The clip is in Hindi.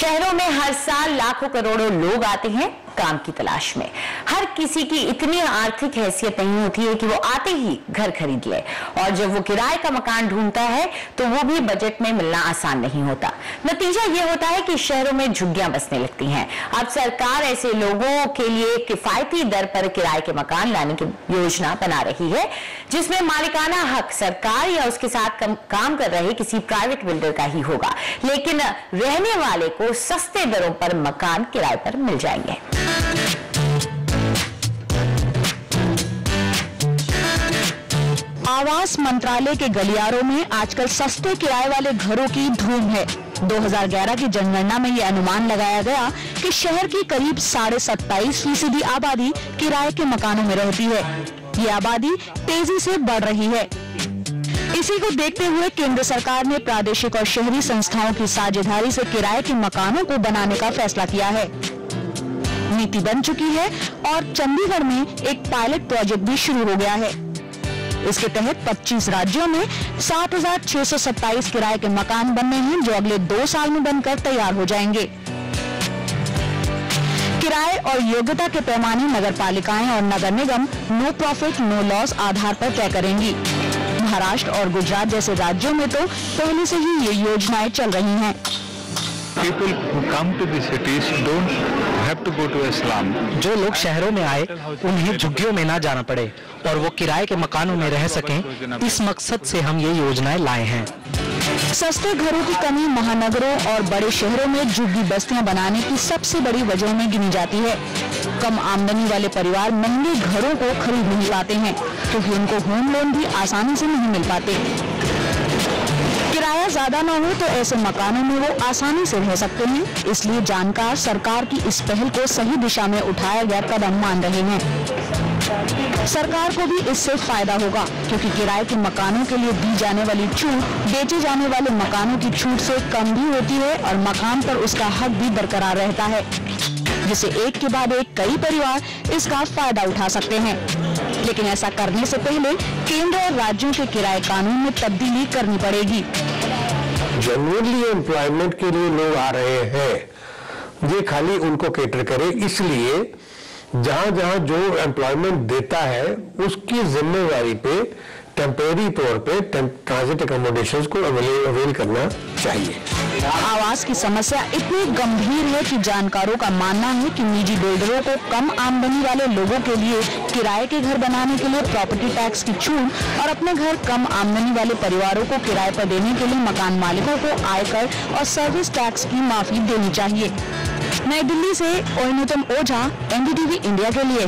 शहरों में हर साल लाखों करोड़ों लोग आते हैं काम की तलाश में। हर किसी की इतनी आर्थिक हैसियत नहीं होती है कि वो आते ही घर खरीद ले, और जब वो किराए का मकान ढूंढता है तो वो भी बजट में मिलना आसान नहीं होता। नतीजा ये होता है कि शहरों में झुग्गियां बसने लगती हैं। अब सरकार ऐसे लोगों के लिए किफायती दर पर किराए के मकान लाने की योजना बना रही है, जिसमें मालिकाना हक सरकार या उसके साथ काम कर रहे किसी प्राइवेट बिल्डर का ही होगा, लेकिन रहने वाले को सस्ते दरों पर मकान किराए पर मिल जाएंगे। आवास मंत्रालय के गलियारों में आजकल सस्ते किराए वाले घरों की धूम है। 2011 की जनगणना में यह अनुमान लगाया गया कि शहर की करीब 27.5% आबादी किराए के मकानों में रहती है। ये आबादी तेजी से बढ़ रही है। इसी को देखते हुए केंद्र सरकार ने प्रादेशिक और शहरी संस्थाओं की साझेदारी से किराए के मकानों को बनाने का फैसला किया है। नीति बन चुकी है और चंडीगढ़ में एक पायलट प्रोजेक्ट भी शुरू हो गया है। इसके तहत 25 राज्यों में 7,627 किराए के मकान बनने हैं, जो अगले 2 साल में बनकर तैयार हो जाएंगे। किराए और योग्यता के पैमाने नगर पालिकाएं और नगर निगम नो प्रॉफिट नो लॉस आधार पर तय करेंगी। महाराष्ट्र और गुजरात जैसे राज्यों में तो पहले से ही ये योजनाएं चल रही हैं। People who come to the cities don't have to go to a slum. जो लोग शहरों में आए उन्हें झुग्गियों में ना जाना पड़े और वो किराए के मकानों में रह सकें, इस मकसद से हम ये योजनाएं लाए हैं। सस्ते घरों की कमी महानगरों और बड़े शहरों में झुग्गी बस्तियां बनाने की सबसे बड़ी वजह में गिनी जाती है। कम आमदनी वाले परिवार महंगे घरों को खरीद नहीं पाते हैं, क्योंकि उनको होम लोन भी आसानी से नहीं मिल पाते। किराया ज्यादा न हो तो ऐसे मकानों में वो आसानी से रह सकते हैं, इसलिए जानकार सरकार की इस पहल को सही दिशा में उठाया गया कदम मान रहे हैं। सरकार को भी इससे फायदा होगा, क्योंकि किराए के मकानों के लिए दी जाने वाली छूट बेचे जाने वाले मकानों की छूट से कम भी होती है और मकान पर उसका हक भी बरकरार रहता है, जिससे एक के बाद एक कई परिवार इसका फायदा उठा सकते हैं। लेकिन ऐसा करने से पहले केंद्र और राज्यों के किराए कानून में तब्दीली करनी पड़ेगी। जनरली एम्प्लॉयमेंट के लिए लोग आ रहे हैं, ये खाली उनको कैटर करे, इसलिए जहां जहां जो एम्प्लॉयमेंट देता है उसकी जिम्मेवारी पे टेम्परेरी तौर पे ट्रांजिट अकोमोडेशंस को अवेल करना चाहिए। आवास की समस्या इतनी गंभीर है कि जानकारों का मानना है कि निजी बिल्डरों को कम आमदनी वाले लोगों के लिए किराए के घर बनाने के लिए प्रॉपर्टी टैक्स की छूट और अपने घर कम आमदनी वाले परिवारों को किराए पर देने के लिए मकान मालिकों को आयकर और सर्विस टैक्स की माफी देनी चाहिए। नई दिल्ली से ओइनुतम ओझा, एनडीटीवी इंडिया के लिए।